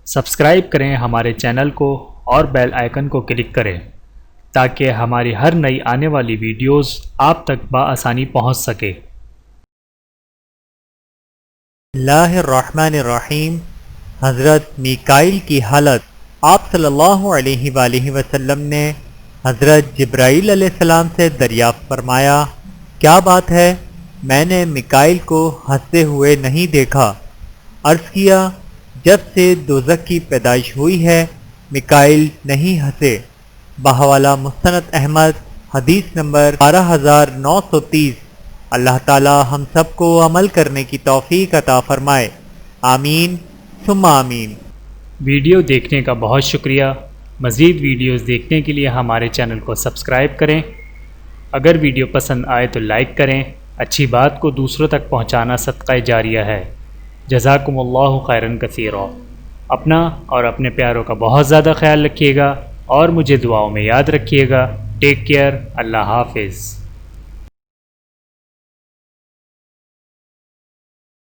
Subscribe کریں ہمارے channel کو اور بیل آئیکن کو کلک کریں تاکہ ہماری ہر نئی آنے والی ویڈیوز آپ تک بآسانی پہنچ سکے۔ اللہ الرحمن الرحیم۔ حضرت میکائیل کی حالت۔ آپ صلی اللہ علیہ وآلہ وسلم نے حضرت جبرائیل علیہ السلام سے دریافت فرمایا، کیا بات ہے؟ میں نے میکائیل کو ہنستے ہوئے نہیں دیکھا۔ عرض کیا، جب سے دوزخ کی پیدائش ہوئی ہے میکائیل نہیں ہنسے۔ بحوالہ مستند احمد، حدیث نمبر 12930۔ اللہ تعالی ہم سب کو عمل کرنے کی توفیق عطا فرمائے، آمین ثم آمین۔ ویڈیو دیکھنے کا بہت شکریہ۔ مزید ویڈیوز دیکھنے کے لیے ہمارے چینل کو سبسکرائب کریں۔ اگر ویڈیو پسند آئے تو لائک کریں۔ اچھی بات کو دوسروں تک پہنچانا صدقہ جاریہ ہے۔ جزاکم اللہ خیرا کثیرا۔ اپنا اور اپنے پیاروں کا بہت زیادہ خیال رکھیے گا اور مجھے دعاؤں میں یاد رکھیے گا۔ Take care. اللہ حافظ۔